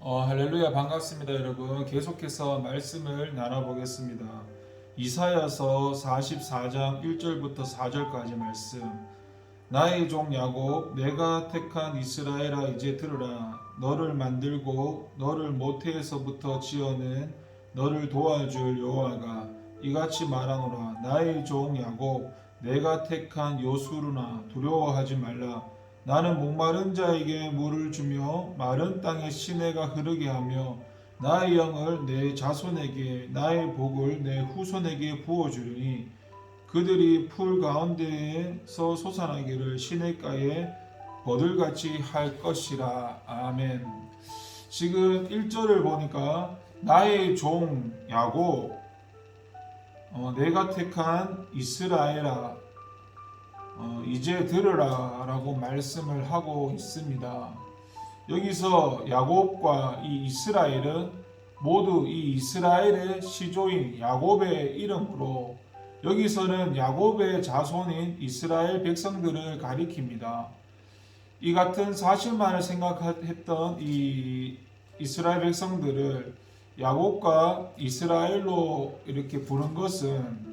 할렐루야 반갑습니다 여러분. 계속해서 말씀을 나눠보겠습니다. 이사야서 44장 1절부터 4절까지 말씀. 나의 종 야곱 내가 택한 이스라엘아 이제 들으라. 너를 만들고 너를 모태에서부터 지어낸 너를 도와줄 여호와가 이같이 말하노라. 나의 종 야곱 내가 택한 요수르나 두려워하지 말라. 나는 목마른 자에게 물을 주며 마른 땅에 시내가 흐르게 하며 나의 영을 내 자손에게 나의 복을 내 후손에게 부어주리니 그들이 풀 가운데에서 솟아나기를 시냇가에 버들같이 할 것이라. 아멘. 지금 1절을 보니까 나의 종 야곱 내가 택한 이스라엘아 이제 들으라 라고 말씀을 하고 있습니다. 여기서 야곱과 이 이스라엘은 모두 이 이스라엘의 시조인 야곱의 이름으로 여기서는 야곱의 자손인 이스라엘 백성들을 가리킵니다. 이 같은 사실만을 생각했던 이 이스라엘 백성들을 야곱과 이스라엘로 이렇게 부른 것은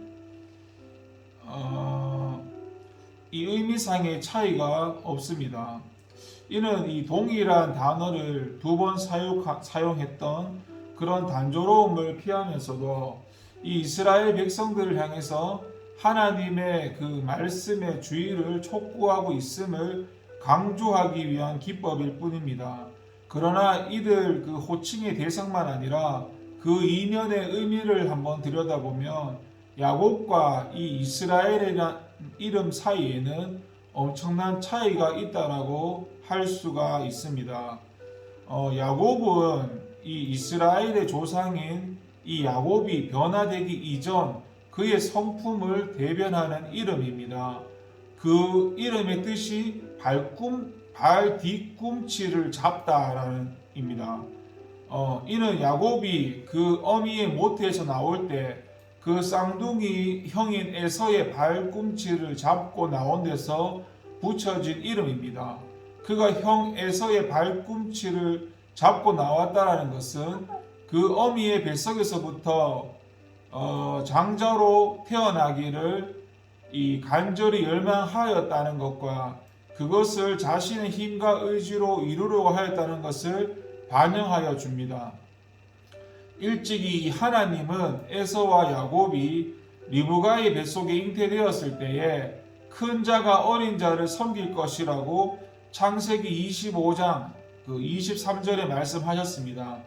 이 의미상의 차이가 없습니다. 이는 이 동일한 단어를 두 번 사용했던 그런 단조로움을 피하면서도 이 이스라엘 백성들을 향해서 하나님의 그 말씀의 주의를 촉구하고 있음을 강조하기 위한 기법일 뿐입니다. 그러나 이들 그 호칭의 대상만 아니라 그 이면의 의미를 한번 들여다보면 야곱과 이 이스라엘이라는 이름 사이에는 엄청난 차이가 있다라고 할 수가 있습니다. 야곱은 이 이스라엘의 조상인 이 야곱이 변화되기 이전 그의 성품을 대변하는 이름입니다. 그 이름의 뜻이 발 뒤꿈치를 잡다라는 입니다. 이는 야곱이 그 어미의 모태에서 나올 때 그 쌍둥이 형인 에서의 발꿈치를 잡고 나온 데서 붙여진 이름입니다. 그가 형 에서의 발꿈치를 잡고 나왔다라는 것은 그 어미의 뱃속에서부터 장자로 태어나기를 이 간절히 열망하였다는 것과 그것을 자신의 힘과 의지로 이루려고 하였다는 것을 반영하여 줍니다. 일찍이 하나님은 에서와 야곱이 리브가의 뱃속에 잉태되었을 때에 큰 자가 어린 자를 섬길 것이라고 창세기 25장 23절에 말씀하셨습니다.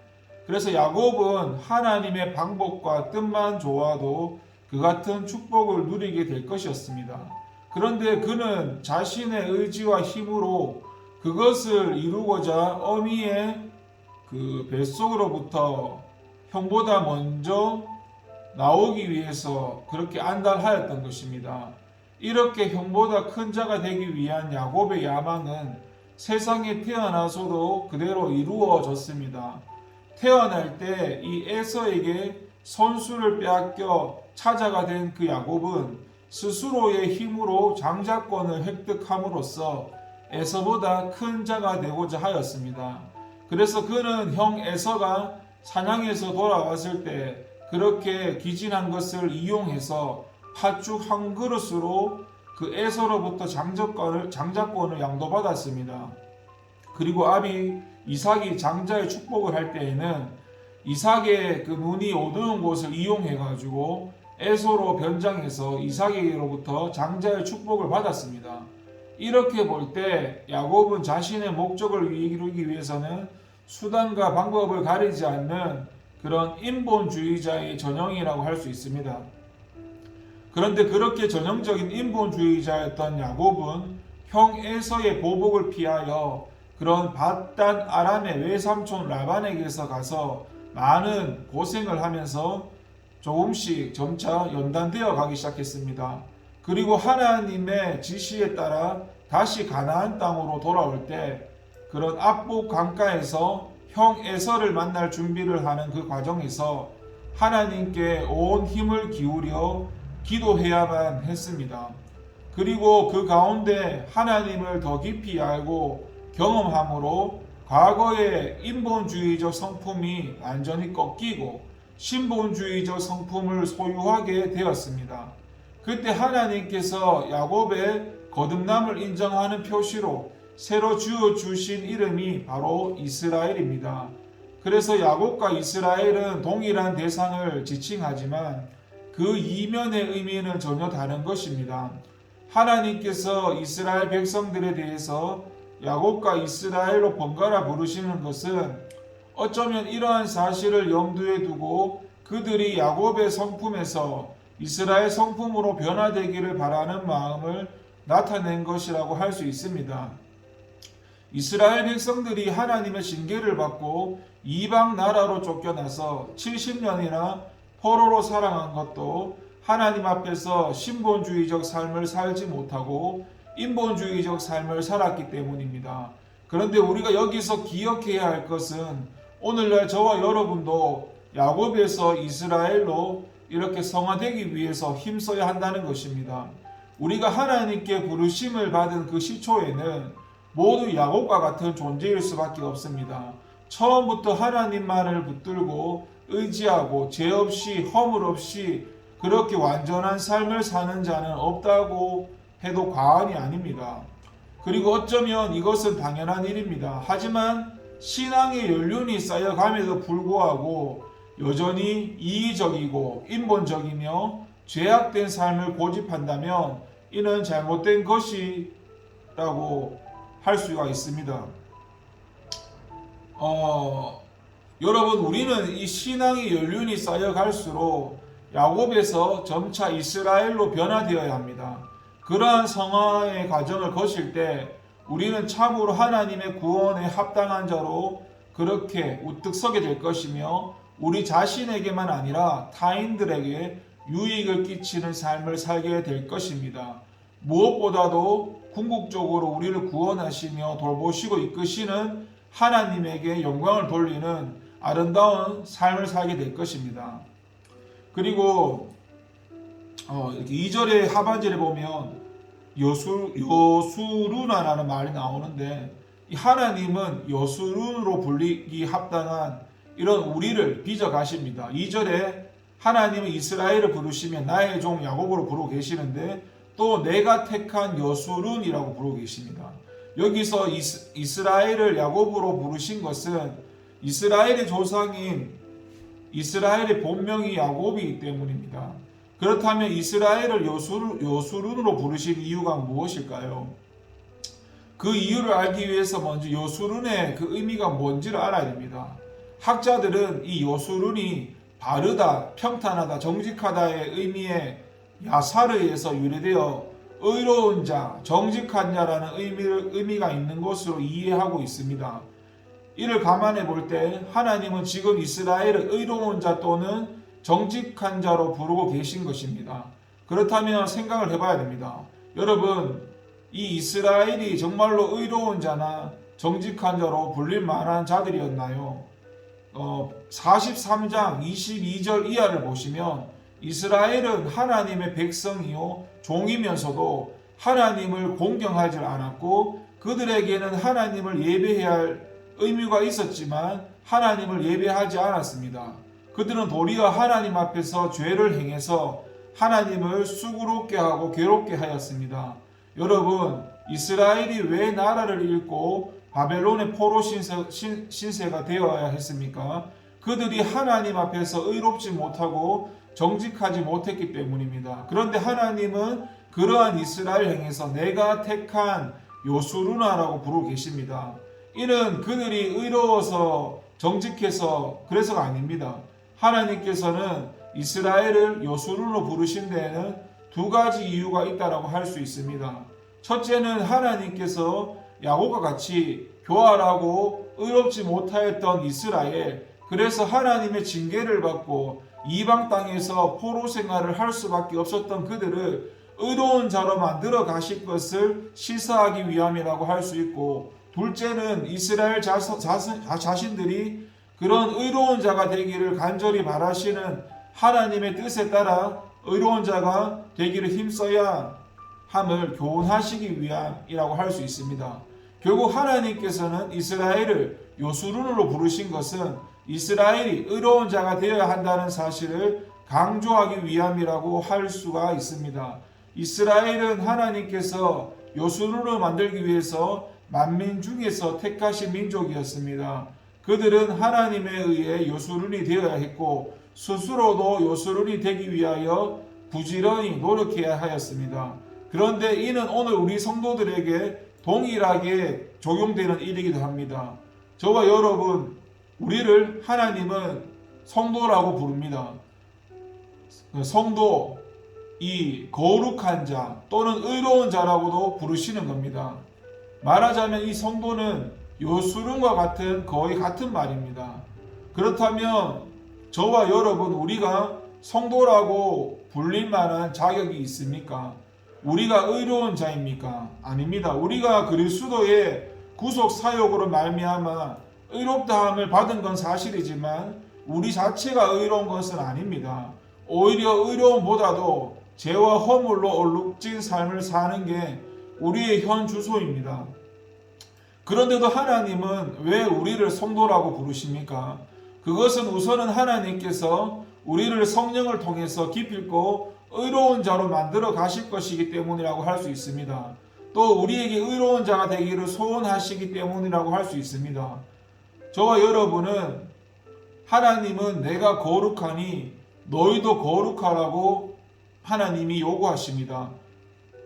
그래서 야곱은 하나님의 방법과 뜻만 좋아도 그 같은 축복을 누리게 될 것이었습니다. 그런데 그는 자신의 의지와 힘으로 그것을 이루고자 어미의 그 뱃속으로부터 형보다 먼저 나오기 위해서 그렇게 안달하였던 것입니다. 이렇게 형보다 큰 자가 되기 위한 야곱의 야망은 세상에 태어나서도 그대로 이루어졌습니다. 태어날 때 이 에서에게 손수를 빼앗겨 차자가 된 그 야곱은 스스로의 힘으로 장자권을 획득함으로써 에서보다 큰 자가 되고자 하였습니다. 그래서 그는 형 에서가 사냥에서 돌아왔을 때 그렇게 기진한 것을 이용해서 팥죽 한 그릇으로 그 에서로부터 장자권을 양도받았습니다. 그리고 아비 이삭이 장자의 축복을 할 때에는 이삭의 그 눈이 어두운 곳을 이용해 가지고 에서로 변장해서 이삭에게로부터 장자의 축복을 받았습니다. 이렇게 볼 때 야곱은 자신의 목적을 이루기 위해서는 수단과 방법을 가리지 않는 그런 인본주의자의 전형이라고 할 수 있습니다. 그런데 그렇게 전형적인 인본주의자였던 야곱은 형 에서의 보복을 피하여 그런 밧단 아람의 외삼촌 라반에게서 가서 많은 고생을 하면서 조금씩 점차 연단되어 가기 시작했습니다. 그리고 하나님의 지시에 따라 다시 가나안 땅으로 돌아올 때 그런 압복 강가에서 형 에서를 만날 준비를 하는 그 과정에서 하나님께 온 힘을 기울여 기도해야만 했습니다. 그리고 그 가운데 하나님을 더 깊이 알고 경험함으로 과거의 인본주의적 성품이 완전히 꺾이고 신본주의적 성품을 소유하게 되었습니다. 그때 하나님께서 야곱의 거듭남을 인정하는 표시로 새로 지어주신 이름이 바로 이스라엘입니다. 그래서 야곱과 이스라엘은 동일한 대상을 지칭하지만 그 이면의 의미는 전혀 다른 것입니다. 하나님께서 이스라엘 백성들에 대해서 야곱과 이스라엘로 번갈아 부르시는 것은 어쩌면 이러한 사실을 염두에 두고 그들이 야곱의 성품에서 이스라엘 성품으로 변화되기를 바라는 마음을 나타낸 것이라고 할 수 있습니다. 이스라엘 백성들이 하나님의 징계를 받고 이방 나라로 쫓겨나서 70년이나 포로로 살아간 것도 하나님 앞에서 신본주의적 삶을 살지 못하고 인본주의적 삶을 살았기 때문입니다. 그런데 우리가 여기서 기억해야 할 것은 오늘날 저와 여러분도 야곱에서 이스라엘로 이렇게 성화되기 위해서 힘써야 한다는 것입니다. 우리가 하나님께 부르심을 받은 그 시초에는 모두 야곱과 같은 존재일 수밖에 없습니다. 처음부터 하나님만을 붙들고 의지하고 죄 없이 허물 없이 그렇게 완전한 삶을 사는 자는 없다고 해도 과언이 아닙니다. 그리고 어쩌면 이것은 당연한 일입니다. 하지만 신앙의 연륜이 쌓여감에도 불구하고 여전히 이기적이고 인본적이며 죄악된 삶을 고집한다면 이는 잘못된 것이라고 할 수가 있습니다. 여러분, 우리는 이 신앙의 연륜이 쌓여갈수록 야곱에서 점차 이스라엘로 변화되어야 합니다. 그러한 성화의 과정을 거칠 때 우리는 참으로 하나님의 구원에 합당한 자로 그렇게 우뚝 서게 될 것이며 우리 자신에게만 아니라 타인들에게 유익을 끼치는 삶을 살게 될 것입니다. 무엇보다도 궁극적으로 우리를 구원하시며 돌보시고 이끄시는 하나님에게 영광을 돌리는 아름다운 삶을 살게 될 것입니다. 그리고 이렇게 2절의 하반절에 보면 여수르나라는 말이 나오는데 이 하나님은 여수른으로 불리기 합당한 이런 우리를 빚어 가십니다. 2절에 하나님은 이스라엘을 부르시면 나의 종 야곱으로 부르고 계시는데 또 내가 택한 여수른이라고 부르고 계십니다. 여기서 이스라엘을 야곱으로 부르신 것은 이스라엘의 조상인 이스라엘의 본명이 야곱이기 때문입니다. 그렇다면 이스라엘을 여수른으로 부르신 이유가 무엇일까요? 그 이유를 알기 위해서 먼저 여수른의 그 의미가 뭔지를 알아야 됩니다. 학자들은 이 여수른이 바르다, 평탄하다, 정직하다의 의미의 야사르에서 유래되어 의로운 자, 정직한 자라는 의미가 있는 것으로 이해하고 있습니다. 이를 감안해 볼 때 하나님은 지금 이스라엘을 의로운 자 또는 정직한 자로 부르고 계신 것입니다. 그렇다면 생각을 해봐야 됩니다. 여러분, 이 이스라엘이 정말로 의로운 자나 정직한 자로 불릴 만한 자들이었나요? 43장 22절 이하를 보시면 이스라엘은 하나님의 백성이요 종이면서도 하나님을 공경하지 않았고 그들에게는 하나님을 예배해야 할 의무가 있었지만 하나님을 예배하지 않았습니다. 그들은 도리어 하나님 앞에서 죄를 행해서 하나님을 수고롭게 하고 괴롭게 하였습니다. 여러분, 이스라엘이 왜 나라를 잃고 바벨론의 포로 신세가 되어야 했습니까? 그들이 하나님 앞에서 의롭지 못하고 정직하지 못했기 때문입니다. 그런데 하나님은 그러한 이스라엘 행에서 내가 택한 요수르나라고 부르고 계십니다. 이는 그들이 의로워서 정직해서 그래서가 아닙니다. 하나님께서는 이스라엘을 요수르로 부르신 데에는 두 가지 이유가 있다라고 할 수 있습니다. 첫째는 하나님께서 야곱과 같이 교활하고 의롭지 못하였던 이스라엘, 그래서 하나님의 징계를 받고 이방 땅에서 포로 생활을 할 수밖에 없었던 그들을 의로운 자로 만들어 가실 것을 시사하기 위함이라고 할 수 있고, 둘째는 이스라엘 자신들이 그런 의로운 자가 되기를 간절히 바라시는 하나님의 뜻에 따라 의로운 자가 되기를 힘써야 함을 교훈하시기 위함이라고 할 수 있습니다. 결국 하나님께서는 이스라엘을 요수룬으로 부르신 것은 이스라엘이 의로운 자가 되어야 한다는 사실을 강조하기 위함이라고 할 수가 있습니다. 이스라엘은 하나님께서 요수룬으로 만들기 위해서 만민 중에서 택하신 민족이었습니다. 그들은 하나님에 의해 요수룬이 되어야 했고 스스로도 요수룬이 되기 위하여 부지런히 노력해야 하였습니다. 그런데 이는 오늘 우리 성도들에게 동일하게 적용되는 일이기도 합니다. 저와 여러분, 우리를 하나님은 성도라고 부릅니다. 성도, 이 거룩한 자 또는 의로운 자라고도 부르시는 겁니다. 말하자면 이 성도는 요수룬과 같은 거의 같은 말입니다. 그렇다면 저와 여러분, 우리가 성도라고 불릴 만한 자격이 있습니까? 우리가 의로운 자입니까? 아닙니다. 우리가 그리스도의 구속 사역으로 말미암아 의롭다함을 받은 건 사실이지만 우리 자체가 의로운 것은 아닙니다. 오히려 의로움보다도 죄와 허물로 얼룩진 삶을 사는 게 우리의 현 주소입니다. 그런데도 하나님은 왜 우리를 성도라고 부르십니까? 그것은 우선은 하나님께서 우리를 성령을 통해서 기필코 의로운 자로 만들어 가실 것이기 때문이라고 할 수 있습니다. 또 우리에게 의로운 자가 되기를 소원하시기 때문이라고 할 수 있습니다. 저와 여러분은 하나님은 내가 거룩하니 너희도 거룩하라고 하나님이 요구하십니다.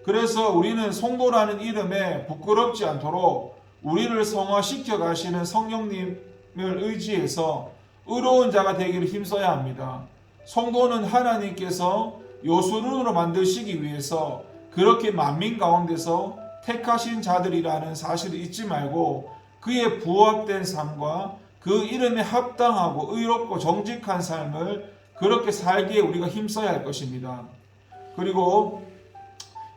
그래서 우리는 성도라는 이름에 부끄럽지 않도록 우리를 성화시켜 가시는 성령님을 의지해서 의로운 자가 되기를 힘써야 합니다. 성도는 하나님께서 요수룬으로 만드시기 위해서 그렇게 만민 가운데서 택하신 자들이라는 사실을 잊지 말고 그의 부합된 삶과 그 이름에 합당하고 의롭고 정직한 삶을 그렇게 살기에 우리가 힘써야 할 것입니다. 그리고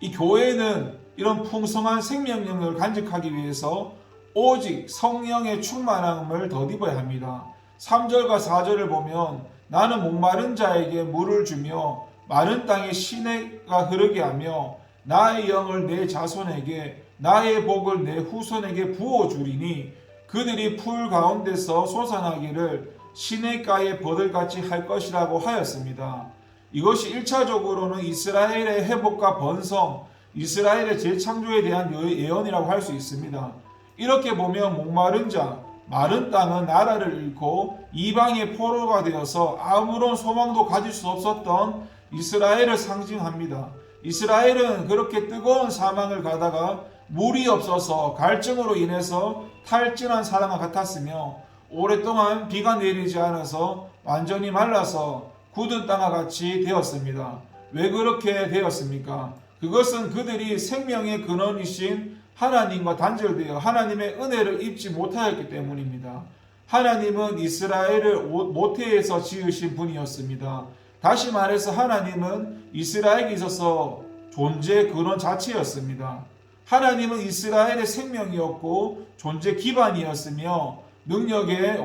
이 교회는 이런 풍성한 생명력을 간직하기 위해서 오직 성령의 충만함을 덧입어야 합니다. 3절과 4절을 보면 나는 목마른 자에게 물을 주며 마른 땅에 시내가 흐르게 하며 나의 영을 내 자손에게 나의 복을 내 후손에게 부어주리니 그들이 풀 가운데서 솟아나기를 시냇가의 버들같이 할 것이라고 하였습니다. 이것이 1차적으로는 이스라엘의 회복과 번성, 이스라엘의 재창조에 대한 예언이라고 할 수 있습니다. 이렇게 보면 목마른 자, 마른 땅은 나라를 잃고 이방의 포로가 되어서 아무런 소망도 가질 수 없었던 이스라엘을 상징합니다. 이스라엘은 그렇게 뜨거운 사망을 가다가 물이 없어서 갈증으로 인해서 탈진한 사람과 같았으며 오랫동안 비가 내리지 않아서 완전히 말라서 굳은 땅과 같이 되었습니다. 왜 그렇게 되었습니까? 그것은 그들이 생명의 근원이신 하나님과 단절되어 하나님의 은혜를 입지 못하였기 때문입니다. 하나님은 이스라엘을 모태에서 지으신 분이었습니다. 다시 말해서 하나님은 이스라엘에 있어서 존재 근원 자체였습니다. 하나님은 이스라엘의 생명이었고 존재 기반이었으며 능력의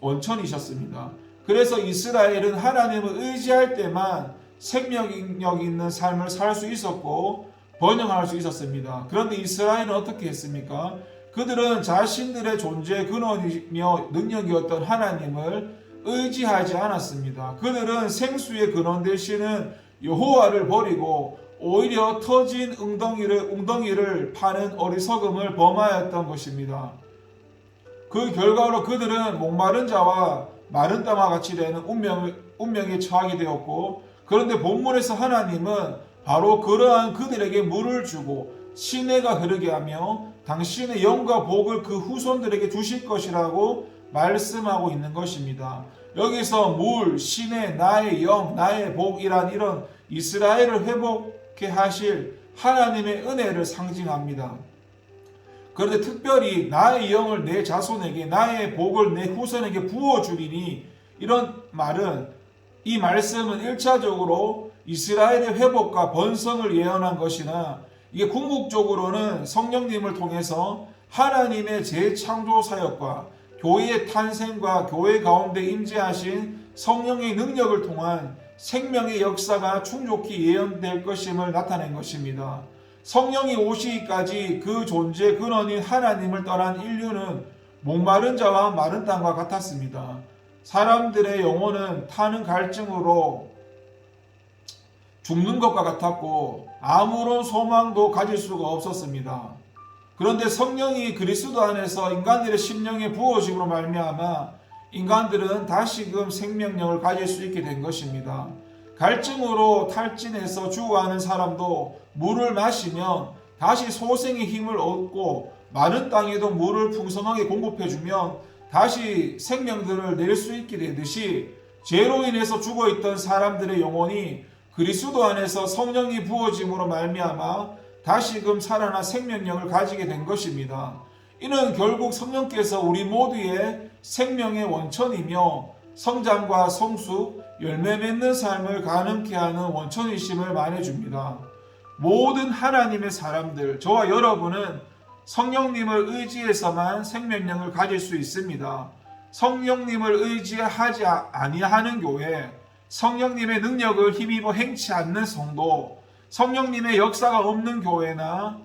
원천이셨습니다. 그래서 이스라엘은 하나님을 의지할 때만 생명력 있는 삶을 살 수 있었고 번영할 수 있었습니다. 그런데 이스라엘은 어떻게 했습니까? 그들은 자신들의 존재 근원이며 능력이었던 하나님을 의지하지 않았습니다. 그들은 생수의 근원 되시는 여호와를 버리고 오히려 터진 웅덩이를 파는 어리석음을 범하였던 것입니다. 그 결과로 그들은 목마른 자와 마른 땅과 같이 되는 운명에 처하게 되었고, 그런데 본문에서 하나님은 바로 그러한 그들에게 물을 주고 시내가 흐르게 하며 당신의 영과 복을 그 후손들에게 주실 것이라고 말씀하고 있는 것입니다. 여기서 물, 시내, 나의 영, 나의 복이란 이런 이스라엘을 회복케 하실 하나님의 은혜를 상징합니다. 그런데 특별히 나의 영을 내 자손에게, 나의 복을 내 후손에게 부어주리니, 이런 말은, 이 말씀은 1차적으로 이스라엘의 회복과 번성을 예언한 것이나 이게 궁극적으로는 성령님을 통해서 하나님의 재창조 사역과 교회의 탄생과 교회 가운데 임재하신 성령의 능력을 통한 생명의 역사가 충족히 예언될 것임을 나타낸 것입니다. 성령이 오시기까지 그 존재 근원인 하나님을 떠난 인류는 목마른 자와 마른 땅과 같았습니다. 사람들의 영혼은 타는 갈증으로 죽는 것과 같았고 아무런 소망도 가질 수가 없었습니다. 그런데 성령이 그리스도 안에서 인간들의 심령에 부어짐으로 말미암아 인간들은 다시금 생명력을 가질 수 있게 된 것입니다. 갈증으로 탈진해서 죽어가는 사람도 물을 마시면 다시 소생의 힘을 얻고 마른 땅에도 물을 풍성하게 공급해주면 다시 생명들을 낼 수 있게 되듯이 죄로 인해서 죽어있던 사람들의 영혼이 그리스도 안에서 성령이 부어짐으로 말미암아 다시금 살아나 생명력을 가지게 된 것입니다. 이는 결국 성령께서 우리 모두의 생명의 원천이며 성장과 성숙, 열매 맺는 삶을 가능케 하는 원천이심을 말해줍니다. 모든 하나님의 사람들, 저와 여러분은 성령님을 의지해서만 생명력을 가질 수 있습니다. 성령님을 의지하지 아니하는 교회, 성령님의 능력을 힘입어 행치 않는 성도, 성령님의 역사가 없는 교회나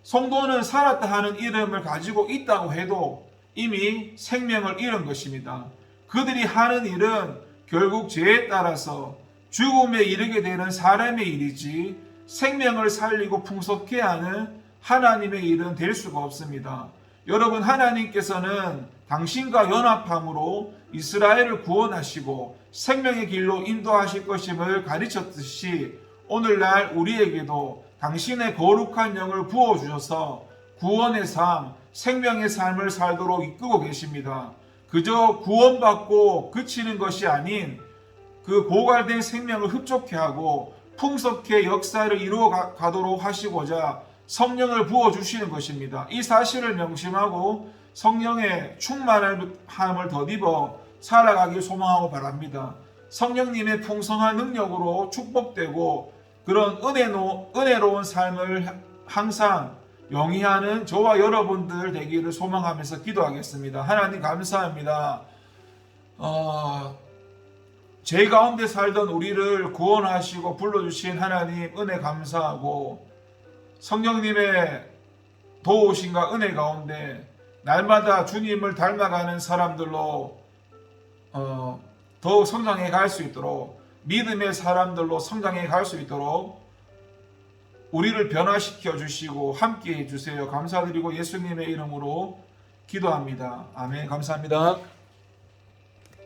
성도는 살았다 하는 이름을 가지고 있다고 해도 이미 생명을 잃은 것입니다. 그들이 하는 일은 결국 죄에 따라서 죽음에 이르게 되는 사람의 일이지 생명을 살리고 풍성케 하는 하나님의 일은 될 수가 없습니다. 여러분, 하나님께서는 당신과 연합함으로 이스라엘을 구원하시고 생명의 길로 인도하실 것임을 가르쳤듯이 오늘날 우리에게도 당신의 거룩한 영을 부어주셔서 구원의 삶, 생명의 삶을 살도록 이끌고 계십니다. 그저 구원받고 그치는 것이 아닌 그 고갈된 생명을 흡족케 하고 풍성케 역사를 이루어 가도록 하시고자 성령을 부어주시는 것입니다. 이 사실을 명심하고 성령의 충만함을 덧입어 살아가길 소망하고 바랍니다. 성령님의 풍성한 능력으로 축복되고 그런 은혜로운 삶을 항상 영위하는 저와 여러분들 되기를 소망하면서 기도하겠습니다. 하나님 감사합니다. 죄 가운데 살던 우리를 구원하시고 불러주신 하나님 은혜 감사하고 성령님의 도우심과 은혜 가운데 날마다 주님을 닮아가는 사람들로 더욱 성장해 갈 수 있도록 믿음의 사람들로 성장해 갈 수 있도록 우리를 변화시켜 주시고 함께 해 주세요. 감사드리고 예수님의 이름으로 기도합니다. 아멘. 감사합니다.